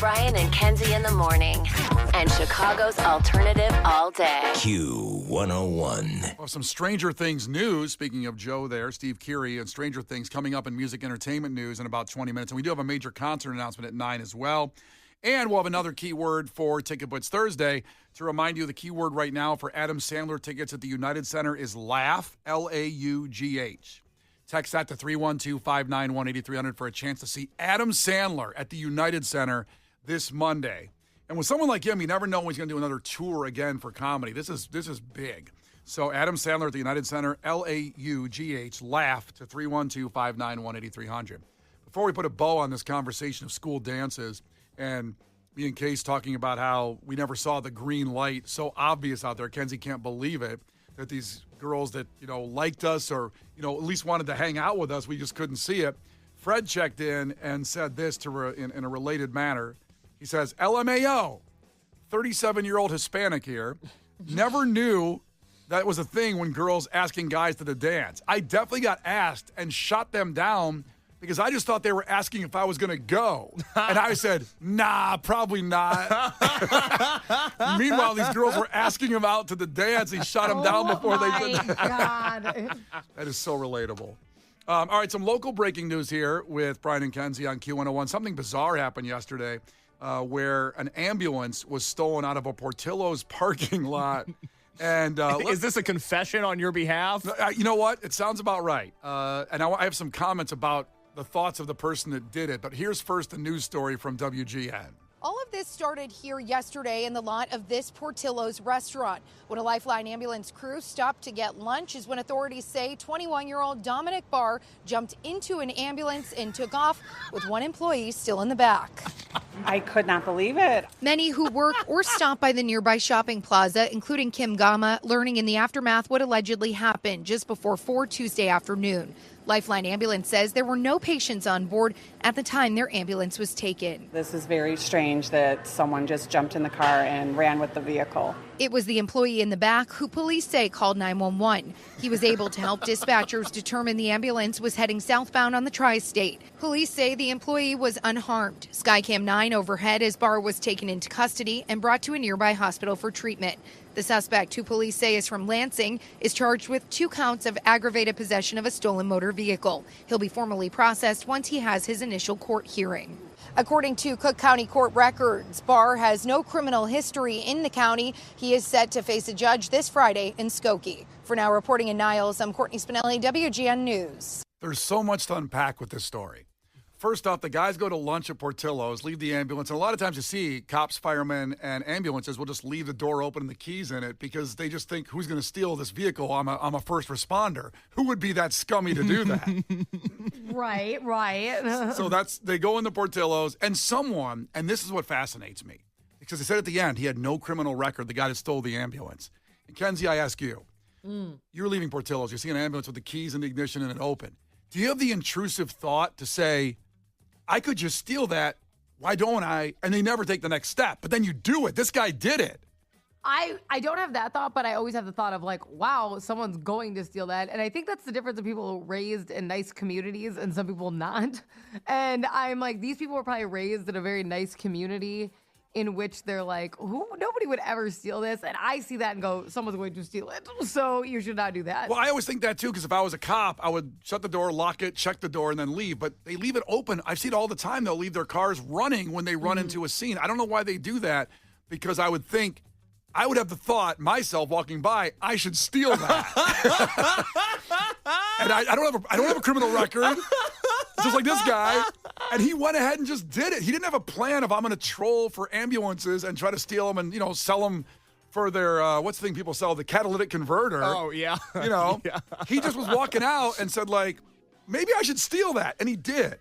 Brian and Kenzie in the morning. And Chicago's alternative all day. Q101. Well, some Stranger Things news. Speaking of Joe there, Steve Keary, and Stranger Things coming up in music entertainment news in about 20 minutes. And we do have a major concert announcement at 9 as well. And we'll have another keyword for Ticket Blitz Thursday. To remind you, the keyword right now for Adam Sandler tickets at the United Center is LAUGH, L-A-U-G-H. Text that to 312-591-8300 for a chance to see Adam Sandler at the United Center this Monday. And with someone like him, you never know when he's going to do another tour again for comedy. This is big. So Adam Sandler at the United Center, L-A-U-G-H, LAUGH to 312-591-8300. Before we put a bow on this conversation of school dances, and me and Case talking about how we never saw the green light so obvious out there, Kenzie can't believe it, that these girls that, liked us or, at least wanted to hang out with us, we just couldn't see it. Fred checked in and said this in a related manner. He says, LMAO, 37-year-old Hispanic here, never knew that was a thing when girls asking guys to the dance. I definitely got asked and shot them down because I just thought they were asking if I was going to go. And I said, nah, probably not. Meanwhile, these girls were asking him out to the dance. He shot them down before they did that. God. That is so relatable. All right, some local breaking news here with Brian and Kenzie on Q101. Something bizarre happened yesterday where an ambulance was stolen out of a Portillo's parking lot. And is this a confession on your behalf? You know what? It sounds about right. And I have some comments about the thoughts of the person that did it. But here's first a news story from WGN. All of this started here yesterday in the lot of this Portillo's restaurant. When a Lifeline ambulance crew stopped to get lunch is when authorities say 21-year-old Dominic Barr jumped into an ambulance and took off with one employee still in the back. I could not believe it. Many who work or stop by the nearby shopping plaza, including Kim Gama, learning in the aftermath what allegedly happened just before 4 Tuesday afternoon. Lifeline Ambulance says there were no patients on board at the time their ambulance was taken. This is very strange that someone just jumped in the car and ran with the vehicle. It was the employee in the back who police say called 911. He was able to help dispatchers determine the ambulance was heading southbound on the tri-state. Police say the employee was unharmed. Skycam 9 overhead as Barr was taken into custody and brought to a nearby hospital for treatment. The suspect, who police say is from Lansing, is charged with 2 counts of aggravated possession of a stolen motor vehicle. He'll be formally processed once he has his initial court hearing. According to Cook County court records, Barr has no criminal history in the county. He is set to face a judge this Friday in Skokie. For now, reporting in Niles, I'm Courtney Spinelli, WGN News. There's so much to unpack with this story. First off, the guys go to lunch at Portillo's, leave the ambulance, and a lot of times you see cops, firemen, and ambulances will just leave the door open and the keys in it because they just think, who's going to steal this vehicle? I'm a first responder. Who would be that scummy to do that? Right. So they go into Portillo's, and someone, and this is what fascinates me, because they said at the end he had no criminal record, the guy that stole the ambulance. And Kenzie, I ask you, you're leaving Portillo's, you see an ambulance with the keys in the ignition and it open. Do you have the intrusive thought to say, I could just steal that, why don't I? And they never take the next step. But then you do it. This guy did it. I don't have that thought, but I always have the thought of like, wow, someone's going to steal that. And I think that's the difference of people raised in nice communities and some people not. And I'm like, these people were probably raised in a very nice community in which they're like, nobody would ever steal this. And I see that and go, someone's going to steal it. So you should not do that. Well, I always think that too, because if I was a cop, I would shut the door, lock it, check the door, and then leave. But they leave it open. I've seen it all the time. They'll leave their cars running when they run into a scene. I don't know why they do that, because I would have the thought, myself walking by, I should steal that. And I don't have a criminal record. Just like this guy. And he went ahead and just did it. He didn't have a plan of, I'm going to troll for ambulances and try to steal them and, sell them for their, what's the thing people sell? The catalytic converter. Oh, yeah. Yeah. He just was walking out and said, maybe I should steal that. And he did.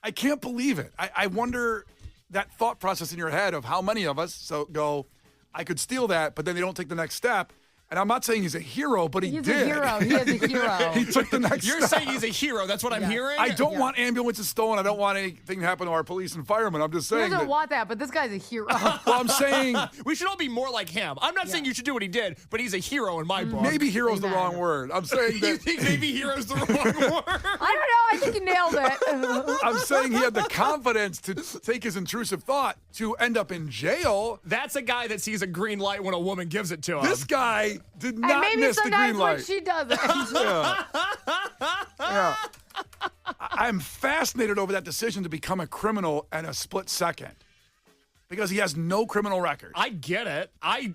I can't believe it. I wonder that thought process in your head of how many of us go, I could steal that, but then they don't take the next step. And I'm not saying he's a hero, but he He's did. a hero. He is a hero. He took the next You're step. saying he's a hero. That's what I'm hearing? I don't want ambulances stolen. I don't want anything to happen to our police and firemen. I'm just He saying doesn't that. want that, but this guy's a hero. Well, I'm saying We should all be more like him. I'm not saying you should do what he did, but he's a hero in my book. maybe hero's the Amen. wrong word. I'm saying You that think maybe hero's the wrong word? I don't know. I think you nailed it. I'm saying he had the confidence to take his intrusive thought to end up in jail. That's a guy that sees a green light when a woman gives it to him. This guy did And not maybe miss the sometimes green when light. she does it. Yeah. I'm fascinated over that decision to become a criminal in a split second because he has no criminal record. I get it. I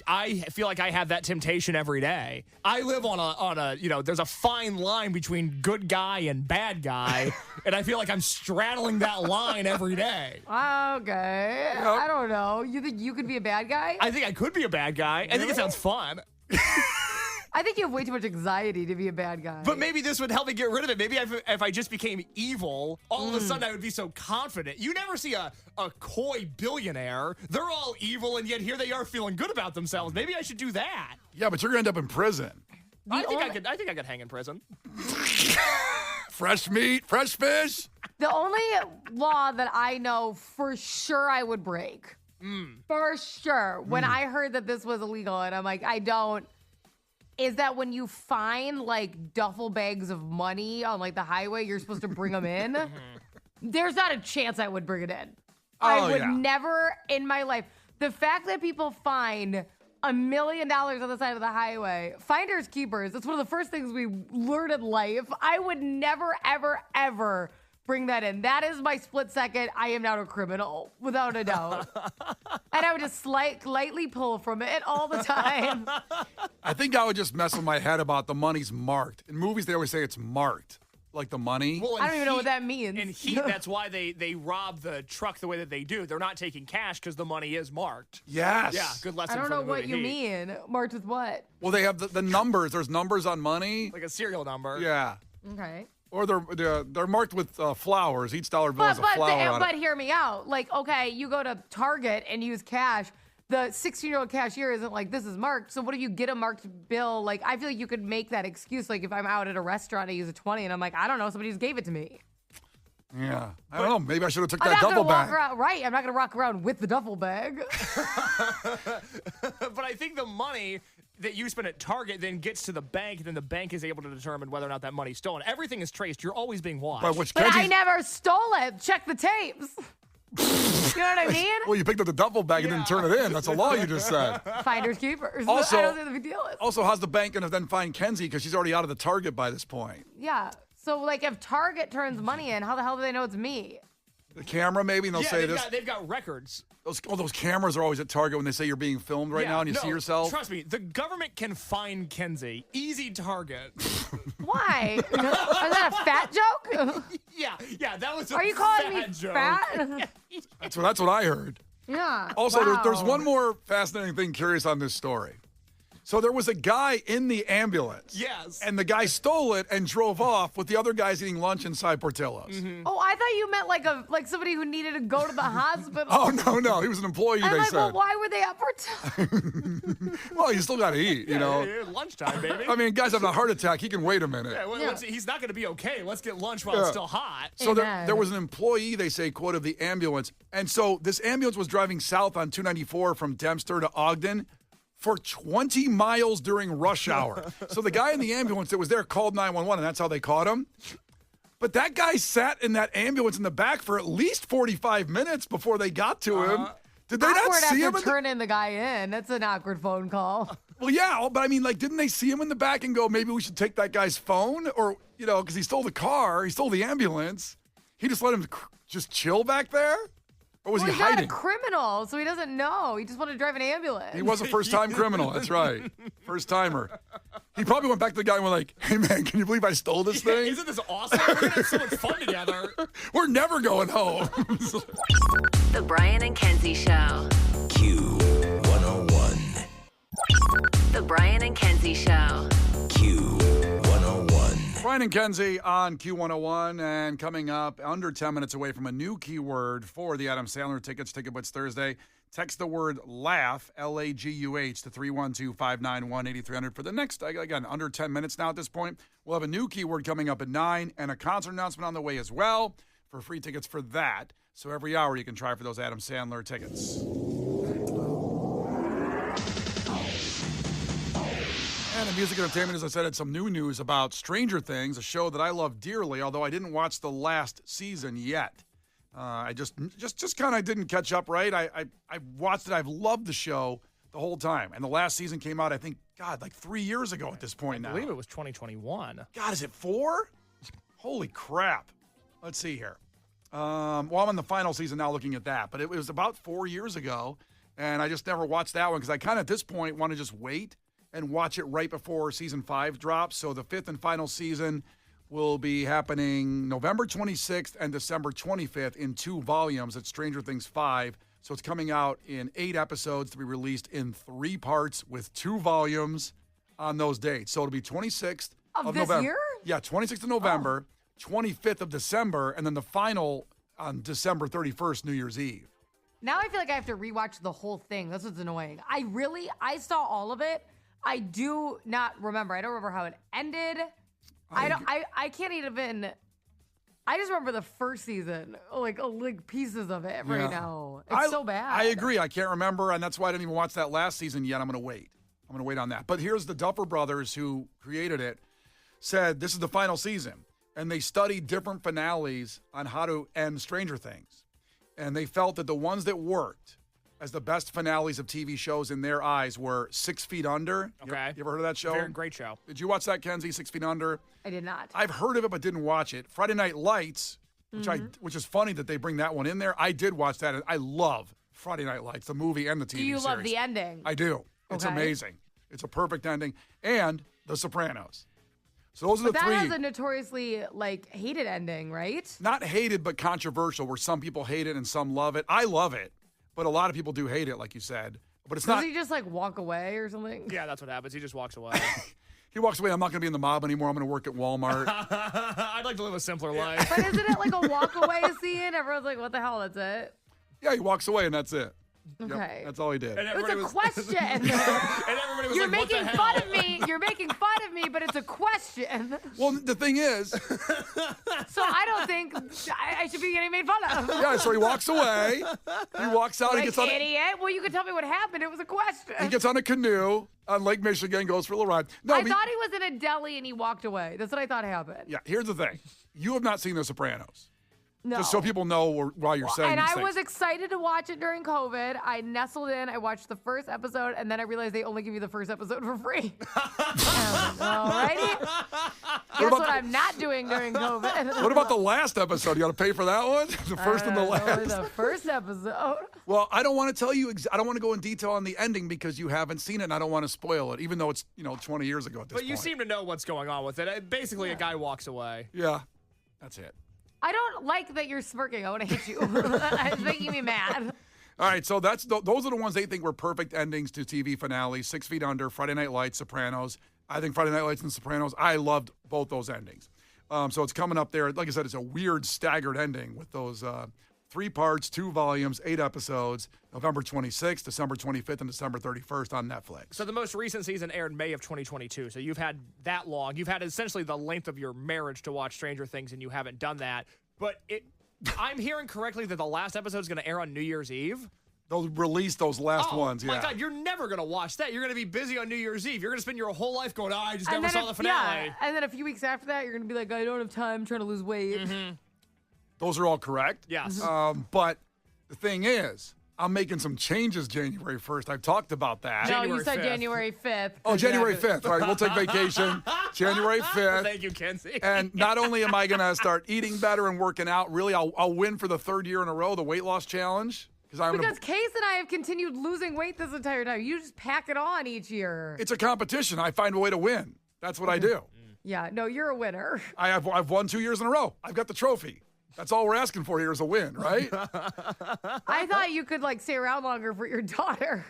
feel like I have that temptation every day. I live on a there's a fine line between good guy and bad guy, and I feel like I'm straddling that line every day. Okay. I don't know. You think you could be a bad guy? I think I could be a bad guy. I think it sounds fun. I think you have way too much anxiety to be a bad guy. But maybe this would help me get rid of it. Maybe if I just became evil, all of a sudden I would be so confident. You never see a coy billionaire. They're all evil, and yet here they are feeling good about themselves. Maybe I should do that. Yeah, but you're going to end up in prison. I think I could hang in prison. Fresh meat, fresh fish. The only law that I know for sure I would break, for sure, when I heard that this was illegal, and I'm like, I don't, is that when you find like duffel bags of money on like the highway, you're supposed to bring them in. There's not a chance I would bring it in. I would never in my life. The fact that people find $1 million on the side of the highway, finders keepers, it's one of the first things we learn in life. I would never, ever, ever bring that in. That is my split second. I am now a criminal, without a doubt. And I would just lightly pull from it all the time. I think I would just mess with my head about the money's marked. In movies, they always say it's marked, like the money. Well, I don't even know what that means. In Heat, that's why they rob the truck the way that they do. They're not taking cash because the money is marked. Yes. Yeah, good lesson I don't from know the movie what you Heat. mean. Marked with what? Well, they have the numbers. There's numbers on money. Like a serial number. Yeah. Okay. Or they're marked with flowers. Each dollar bill has a flower on But it. hear me out. Like, okay, you go to Target and use cash. The 16-year-old cashier isn't like, this is marked. So what if you get a marked bill? Like, I feel like you could make that excuse. Like, if I'm out at a restaurant, I use a 20, and I'm like, I don't know, somebody just gave it to me. Yeah. I don't know. Maybe I should have took I'm that not duffel gonna walk bag. around. Right, I'm not gonna walk around with the duffel bag. But I think the money that you spend at Target then gets to the bank, and then the bank is able to determine whether or not that money's stolen. Everything is traced. You're always being watched. But which But I Kenzie's- never stole it. Check the tapes. You know what I mean? Well, you picked up the duffel bag and didn't turn it in. That's a law you just said. Finders keepers. Also- I don't see the big deal is. Also, how's the bank going to then find Kenzie because she's already out of the Target by this point? Yeah. So, like, if Target turns money in, how the hell do they know it's me? The camera maybe, and they'll say they've got records. those cameras are always at Target when they say you're being filmed right now and you see yourself. Trust me, the government can find Kenzie. Easy target. Why? Is that a fat joke? yeah, that was a Are you calling me fat joke. fat? That's what I heard. Yeah. Also, there's Wow. one more fascinating thing curious on this story. So there was a guy in the ambulance. Yes. And the guy stole it and drove off with the other guys eating lunch inside Portillo's. Oh, I thought you meant like somebody who needed to go to the hospital. Oh, no. He was an employee, I'm they like, said. well, why were they up for Well, you still got to eat, you know. Yeah, lunchtime, baby. I mean, guy's having a heart attack. He can wait a minute. Yeah, well, Yeah. he's not going to be okay. Let's get lunch while it's still hot. So Amen. there was an employee, they say, quote, of the ambulance. And so this ambulance was driving south on 294 from Dempster to Ogden for 20 miles during rush hour. So the guy in the ambulance that was there called 911, and that's how they caught him. But that guy sat in that ambulance in the back for at least 45 minutes before they got to him. Did they not awkward see him? after In the, turning the guy in? That's an awkward phone call. well, yeah, but I mean, like, didn't they see him in the back and go, maybe we should take that guy's phone? Or, you know, because he stole the car, he stole the ambulance. He just let him just chill back there? Or was Well, he he's not hiding? a criminal, so he doesn't know. He just wanted to drive an ambulance. He was a first-time criminal. That's right. First-timer. He probably went back to the guy and went like, hey, man, can you believe I stole this thing? Isn't this awesome? We're going to have so much fun together. We're never going home. The Brian and Kenzie Show. Q101. The Brian and Kenzie Show. Q101. Brian and Kenzie on Q101, and coming up under 10 minutes away from a new keyword for the Adam Sandler tickets, Ticket Blitz Thursday. Text the word LAUGH, L-A-G-U-H, to 312-591-8300 for the next, again, under 10 minutes now at this point. We'll have a new keyword coming up at 9 and a concert announcement on the way as well for free tickets for that. So every hour you can try for those Adam Sandler tickets. And in music entertainment, as I said, had some new news about Stranger Things, a show that I love dearly, although I didn't watch the last season yet. I just kind of didn't catch up right. I watched it. I've loved the show the whole time. And the last season came out, I think, God, like 3 years ago at this point now. I believe it was 2021. God, is it 4? Holy crap. Let's see here. Well, I'm in the final season now looking at that. But it was about 4 years ago, and I just never watched that one because I kind of at this point want to just wait and watch it right before season 5 drops. So the 5th and final season will be happening November 26th and December 25th in 2 volumes at Stranger Things 5. So it's coming out in 8 episodes to be released in 3 parts with 2 volumes on those dates. So it'll be 26th of this November. year? Yeah, 26th of November, 25th of December, and then the final on December 31st, New Year's Eve. Now I feel like I have to rewatch the whole thing. That's what's annoying. I saw all of it. I do not remember. I don't remember how it ended. I can't even. I just remember the first season, like pieces of it right now. It's so bad. I agree. I can't remember, and that's why I didn't even watch that last season yet. I'm going to wait. I'm going to wait on that. But here's the Duffer Brothers who created it, said this is the final season, and they studied different finales on how to end Stranger Things. And they felt that the ones that worked as the best finales of TV shows in their eyes were 6 Feet Under. Okay. You ever heard of that show? Great show. Did you watch that, Kenzie, 6 Feet Under? I did not. I've heard of it but didn't watch it. Friday Night Lights, which is funny that they bring that one in there. I did watch that, and I love Friday Night Lights, the movie and the TV series. Do you love the ending? I do. It's Okay. amazing. It's a perfect ending. And The Sopranos. So those are But the that 3. has a notoriously hated ending, right? Not hated, but controversial, where some people hate it and some love it. I love it, but a lot of people do hate it, like you said. But it's Does not. he just walk away or something? Yeah, that's what happens. He just walks away. He walks away. I'm not going to be in the mob anymore. I'm going to work at Walmart. I'd like to live a simpler life. But isn't it like a walk away scene? Everyone's like, what the hell? That's it? Yeah, he walks away, and that's it. Okay. Yep, that's all he did. And It was everybody a question. and everybody was You're like, what the making hell? fun of me. You're making fun of me, but it's a question. Well, the thing is, So I don't think I should be getting made fun of. yeah, so he walks away. He walks out. He gets on. Idiot. Well, you could tell me what happened. It was a question. He gets on a canoe on Lake Michigan, goes for a little ride. No, I thought he was in a deli and he walked away. That's what I thought happened. Yeah, here's the thing. You have not seen The Sopranos. No. Just so people know why you're saying And these I things. was excited to watch it during COVID. I nestled in. I watched the first episode, and then I realized they only give you the first episode for free. Alrighty. Guess what I'm not doing during COVID. What about the last episode? You got to pay for that one? The first and the last? The first episode. Well, I don't want to tell you. I don't want to go in detail on the ending because you haven't seen it, and I don't want to spoil it, even though it's 20 years ago at this But point. you seem to know what's going on with it. Basically, a guy walks away. Yeah, that's it. I don't like that you're smirking. I want to hit you. It's making me mad. All right, so those are the ones they think were perfect endings to TV finales. 6 Feet Under, Friday Night Lights, Sopranos. I think Friday Night Lights and Sopranos, I loved both those endings. So it's coming up there. Like I said, it's a weird staggered ending with those 3 parts, 2 volumes, 8 episodes, November 26th, December 25th, and December 31st on Netflix. So the most recent season aired May of 2022. So you've had that long. You've had essentially the length of your marriage to watch Stranger Things, and you haven't done that. But I'm hearing correctly that the last episode is going to air on New Year's Eve? They'll release those last ones, yeah. My God, you're never going to watch that. You're going to be busy on New Year's Eve. You're going to spend your whole life going, I just never saw the finale. Yeah, and then a few weeks after that, you're going to be like, I don't have time. I'm trying to lose weight. Mm-hmm. Those are all correct. Yes. But the thing is, I'm making some changes January 1st. I've talked about that. No, January you said 5th. January 5th. Oh, January 5th. All right, we'll take vacation. January 5th. Thank you, Kenzie. And not only am I going to start eating better and working out, really, I'll win for the 3rd year in a row, the weight loss challenge. Because Case and I have continued losing weight this entire time. You just pack it on each year. It's a competition. I find a way to win. That's what I do. Yeah, no, you're a winner. I've won 2 years in a row. I've got the trophy. That's all we're asking for here is a win, right? I thought you could stay around longer for your daughter.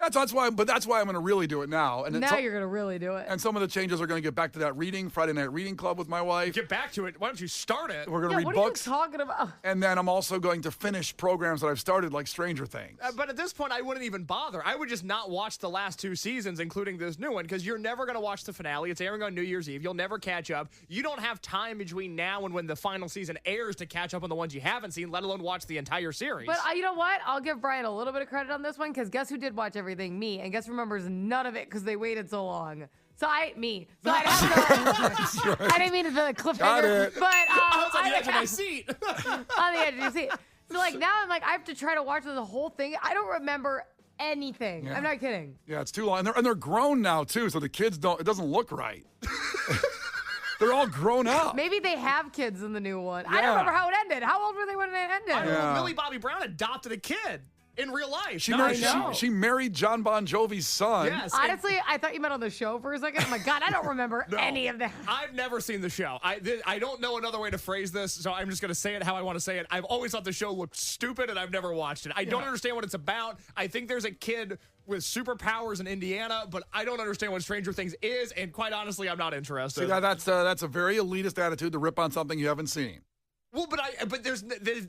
That's why I'm going to really do it now. And Now you're going to really do it. And some of the changes are going to get back to that Friday night reading club with my wife. Get back to it. Why don't you start it? We're going to read what books. are you talking about? And then I'm also going to finish programs that I've started, like Stranger Things. But at this point, I wouldn't even bother. I would just not watch the last 2 seasons, including this new one, because you're never going to watch the finale. It's airing on New Year's Eve. You'll never catch up. You don't have time between now and when the final season airs to catch up on the ones you haven't seen, let alone watch the entire series. But you know what? I'll give Brian a little bit of credit on this one, because guess who did watch everything? Me. And guess who remembers none of it because they waited so long. So I have to. I didn't mean to the cliffhanger. Got it. But I was on the edge of my seat. on the edge of your seat. So now I'm like, I have to try to watch the whole thing. I don't remember anything. Yeah. I'm not kidding. Yeah, it's too long. And they're grown now, too, so the kids it doesn't look right. They're all grown up. Maybe they have kids in the new one. I Yeah. don't remember how it ended. How old were they when it ended? I don't know. Yeah. Millie Bobby Brown adopted a kid in real life. She married John Bon Jovi's son. Yes. Honestly, I thought you meant on the show for a second. I'm like, God, I don't remember any of that. I've never seen the show. I don't know another way to phrase this, so I'm just going to say it how I want to say it. I've always thought the show looked stupid, and I've never watched it. I don't understand what it's about. I think there's a kid with superpowers in Indiana, but I don't understand what Stranger Things is, and quite honestly, I'm not interested. See, that's a very elitist attitude to rip on something you haven't seen. Well, but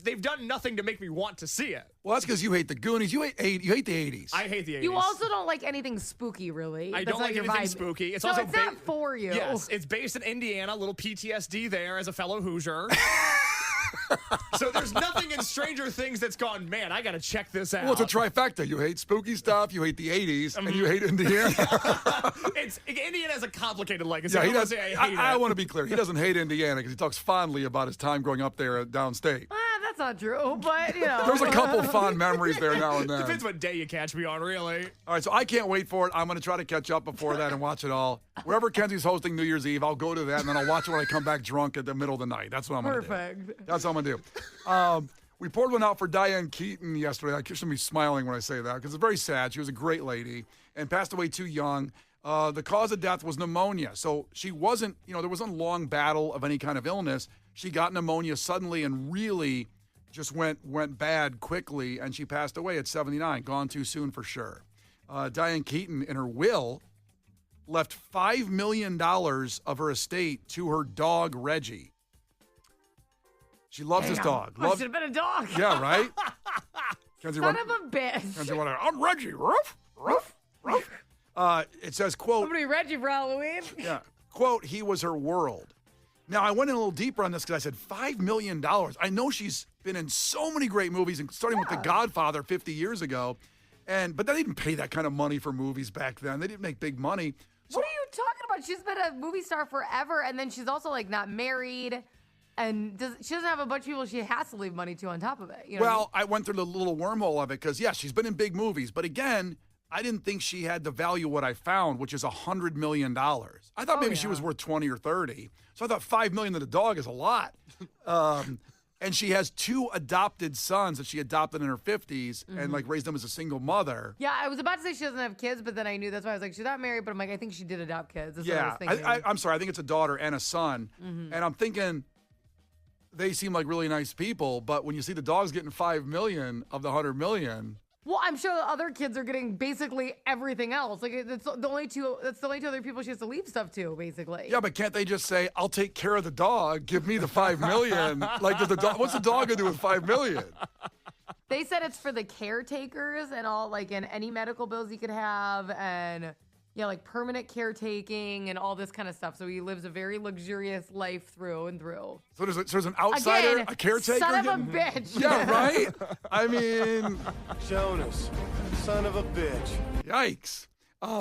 they've done nothing to make me want to see it. Well, that's because you hate the Goonies. You hate the 80s. I hate the 80s. You also don't like anything spooky, really. I That's don't not like your anything vibe. spooky. It's so also it's not for you. Yes, it's based in Indiana. A little PTSD there as a fellow Hoosier. So there's nothing in Stranger Things that's gone, man, I got to check this out. Well, it's a trifecta. You hate spooky stuff, you hate the 80s, and you hate Indiana. Indiana has a complicated legacy. Yeah, I he don't does. wanna say I hate I it. want to be clear. He doesn't hate Indiana because he talks fondly about his time growing up there downstate. That's not true, but you know. There's a couple fond memories there now and then. Depends what day you catch me on, really. All right, so I can't wait for it. I'm going to try to catch up before that and watch it all. Wherever Kenzie's hosting New Year's Eve, I'll go to that, and then I'll watch it when I come back drunk at the middle of the night. That's what I'm going to do. Perfect. That's what I'm going to do. We poured one out for Diane Keaton yesterday. I shouldn't be smiling when I say that because it's very sad. She was a great lady and passed away too young. The cause of death was pneumonia. So she wasn't, there wasn't a long battle of any kind of illness. She got pneumonia suddenly and really just went bad quickly, and she passed away at 79. Gone too soon for sure. Diane Keaton, in her will, left $5 million of her estate to her dog, Reggie. She loves this dog. I should have been a dog. Yeah, right? Kenzie, Son of a bitch. Kenzie, I'm Reggie. Ruff, ruff, ruff. It says, quote, Somebody Reggie for Halloween. yeah, quote, he was her world. Now, I went in a little deeper on this because I said $5 million. I know she's been in so many great movies, starting with The Godfather 50 years ago. But they didn't pay that kind of money for movies back then. They didn't make big money. So, What are you talking about? She's been a movie star forever, and then she's also like not married, and she doesn't have a bunch of people she has to leave money to on top of it. You know what I mean? I went through the little wormhole of it because, yes, she's been in big movies. But again, I didn't think she had the value of what I found, which is $100 million. I thought maybe she was worth 20 or 30. So I thought $5 million to the dog is a lot. And she has 2 adopted sons that she adopted in her 50s and raised them as a single mother. Yeah, I was about to say she doesn't have kids, but then I knew that's why I was like, she's not married, but I'm like, I think she did adopt kids. That's what I was thinking. I'm sorry. I think it's a daughter and a son. And I'm thinking they seem like really nice people, but when you see the dog's getting $5 million of the $100 million. Well, I'm sure the other kids are getting basically everything else. Like that's the only two other people she has to leave stuff to, basically. Yeah, but can't they just say, "I'll take care of the dog. Give me the $5 million"? Like, what's the dog gonna do with $5 million? They said it's for the caretakers and all, like, and any medical bills you could have, and like permanent caretaking and all this kind of stuff. So he lives a very luxurious life through and through. So there's an outsider, Again, a caretaker. son of a bitch. Yeah, right. I mean, Jonas, son of a bitch. yikes.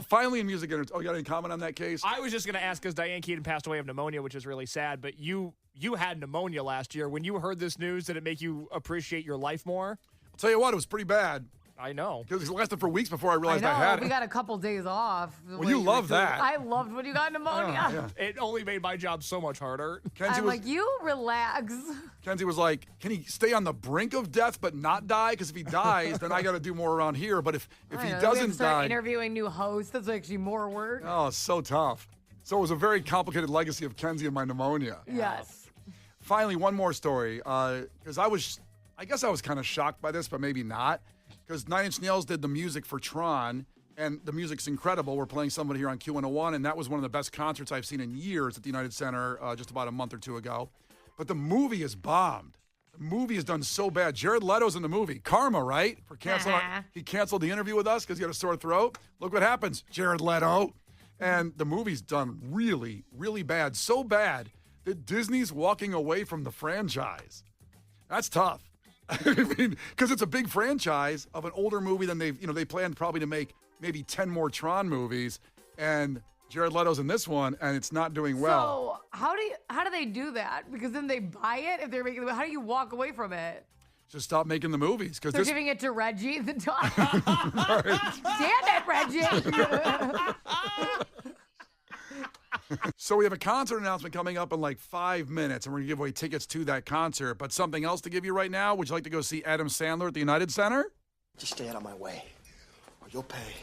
Finally, in music entertainment. Oh, you got any comment on that case? I was just going to ask because Diane Keaton passed away of pneumonia, which is really sad. But you had pneumonia last year. When you heard this news, did it make you appreciate your life more? I'll tell you what, it was pretty bad. I know. Because it lasted for weeks before I realized I know. I had it. We got a couple days off. Well, you love that. I loved when you got pneumonia. It only made my job so much harder. Kenzie I'm like, you relax. Kenzie was like, can he stay on the brink of death but not die? Because if he dies, then I got to do more around here. But if he I know, we have doesn't to start die. interviewing new hosts. That's actually more work. Oh, it's so tough. So it was a very complicated legacy of Kenzie and my pneumonia. Yes. Finally, one more story. Because I guess I was kind of shocked by this, but maybe not. Because 9 Inch Nails did the music for Tron, and the music's incredible. We're playing somebody here on Q101, and that was one of the best concerts I've seen in years at the United Center just about a month or two ago. But the movie is bombed. The movie is done so bad. Jared Leto's in the movie. Karma, right? For canceling. He canceled the interview with us because he had a sore throat. Look what happens, Jared Leto. And the movie's done really, really bad. So bad that Disney's walking away from the franchise. That's tough. I mean, because it's a big franchise of an older movie than they planned probably to make maybe 10 more Tron movies. And Jared Leto's in this one, and it's not doing well. So how do they do that? Because then they buy it if they're making. How do you walk away from it? Just stop making the movies. Because they're giving it to Reggie, the dog. Damn it, Reggie. So we have a concert announcement coming up in like 5 minutes, and we're going to give away tickets to that concert. But something else to give you right now. Would you like to go see Adam Sandler at the United Center? Just stay out of my way, or you'll pay.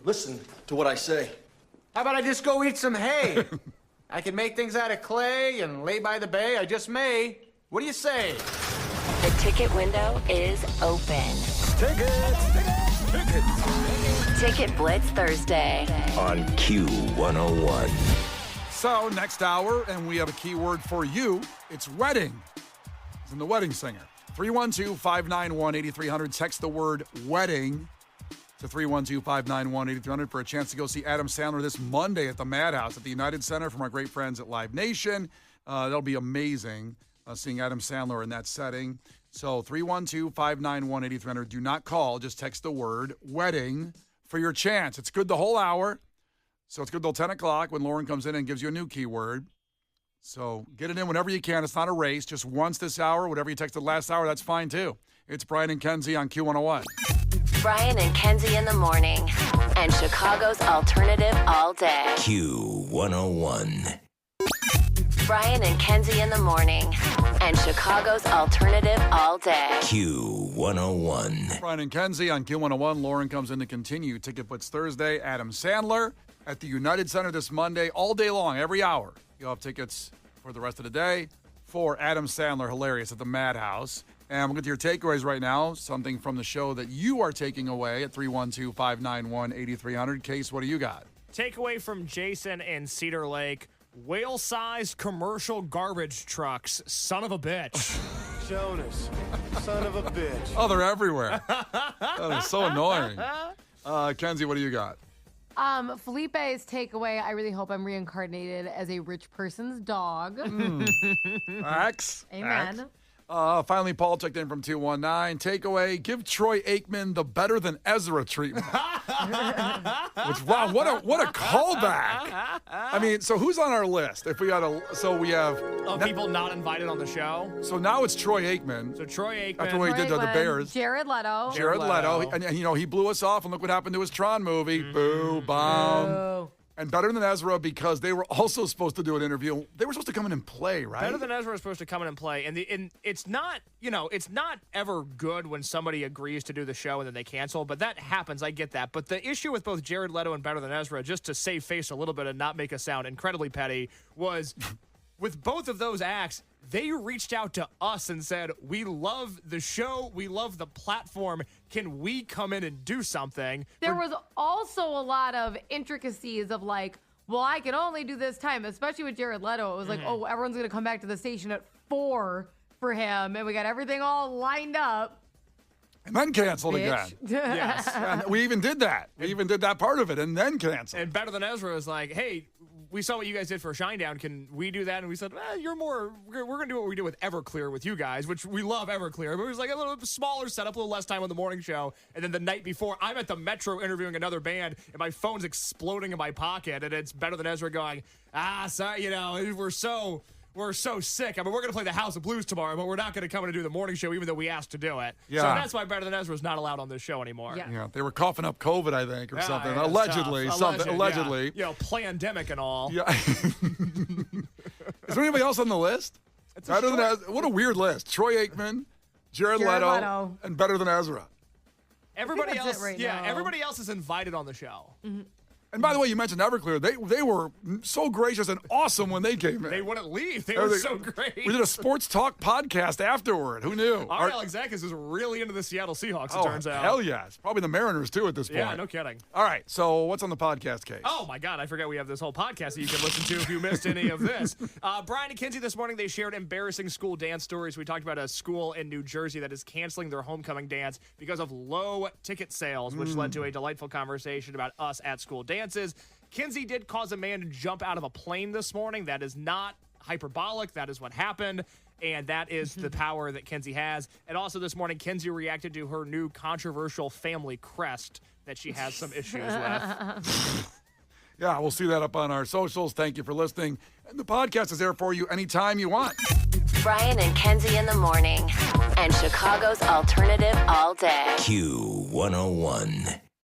Listen to what I say. How about I just go eat some hay? I can make things out of clay and lay by the bay. I just may. What do you say? The ticket window is open. Ticket Blitz Thursday On Q101. So next hour, and we have a keyword for you. It's wedding. It's in the Wedding Singer. 312-591-8300. Text the word wedding to 312-591-8300 for a chance to go see Adam Sandler this Monday at the Madhouse at the United Center from our great friends at Live Nation. That'll be amazing seeing Adam Sandler in that setting. So 312-591-8300. Do not call. Just text the word wedding for your chance. It's good the whole hour. So it's good till 10 o'clock when Lauren comes in and gives you a new keyword. So get it in whenever you can. It's not a race. Just once this hour. Whatever you texted last hour, that's fine too. It's Brian and Kenzie on Q101. Brian and Kenzie in the morning. And Chicago's alternative all day. Q101. Brian and Kenzie in the morning. And Chicago's alternative all day. Q101. Brian and Kenzie on Q101. Lauren comes in to continue Ticket Blitz Thursday. Adam Sandler at the United Center this Monday, all day long, every hour. You'll have tickets for the rest of the day for Adam Sandler, hilarious, at the Madhouse. And we'll get to your takeaways right now, something from the show that you are taking away at 312-591-8300. Case, what do you got? Takeaway from Jason in Cedar Lake. Whale-sized commercial garbage trucks. Son of a bitch. Jonas, son of a bitch. Oh, they're everywhere. That is so annoying. Kenzie, what do you got? Felipe's takeaway, I really hope I'm reincarnated as a rich person's dog. X. Amen. Finally, Paul checked in from 219. Takeaway, give Troy Aikman the better than Ezra treatment. Which, wow, what a callback. I mean, so who's on our list? If we got we have people not invited on the show. So now it's Troy Aikman. So Troy Aikman. After what he did to the Bears. Jared Leto. Jared Leto. And he blew us off, and look what happened to his Tron movie. Boo, bomb. Boo. And Better Than Ezra because they were also supposed to do an interview. They were supposed to come in and play, right? Better Than Ezra was supposed to come in and play. And it's not, it's not ever good when somebody agrees to do the show and then they cancel, but that happens. I get that. But the issue with both Jared Leto and Better Than Ezra, just to save face a little bit and not make us sound incredibly petty, was with both of those acts, they reached out to us and said, we love the show. We love the platform. Can we come in and do something? There was also a lot of intricacies of like, well, I can only do this time, especially with Jared Leto. It was like, oh, everyone's going to come back to the station at 4 for him. And we got everything all lined up. And then canceled again. Yes. And we even did that. We even did that part of it and then canceled. And Better Than Ezra was like, hey, we saw what you guys did for Shinedown. Can we do that? And we said, we're going to do what we did with Everclear with you guys, which we love Everclear. But it was like a little smaller setup, a little less time on the morning show. And then the night before, I'm at the Metro interviewing another band, and my phone's exploding in my pocket. And it's Better Than Ezra going, sorry, we're so sick. I mean, we're going to play the House of Blues tomorrow, but we're not going to come in and do the morning show, even though we asked to do it. Yeah. So that's why Better Than Ezra is not allowed on this show anymore. Yeah, they were coughing up COVID, I think, or something. Yeah, Allegedly. Allegedly. Yeah. Plandemic and all. Yeah. Is there anybody else on the list? What a weird list. Troy Aikman, Jared Leto, and Better Than Ezra. Everybody that's else, it right now. everybody else is invited on the show. Mm-hmm. And by the way, you mentioned Everclear. They were so gracious and awesome when they came in. They wouldn't leave. They were so great. We did a sports talk podcast afterward. Who knew? Our Alexakis is really into the Seattle Seahawks, it turns out. Hell yes. Probably the Mariners, too, at this point. Yeah, no kidding. All right, so what's on the podcast case? Oh, my God. I forgot we have this whole podcast that you can listen to if you missed any of this. Brian and Kenzie this morning, they shared embarrassing school dance stories. We talked about a school in New Jersey that is canceling their homecoming dance because of low ticket sales, which led to a delightful conversation about us at school dances. Kenzie did cause a man to jump out of a plane this morning. That is not hyperbolic. That is what happened. And that is the power that Kenzie has. And also this morning, Kenzie reacted to her new controversial family crest that she has some issues with. Yeah, we'll see that up on our socials. Thank you for listening. And the podcast is there for you anytime you want. Brian and Kenzie in the morning. And Chicago's alternative all day. Q101.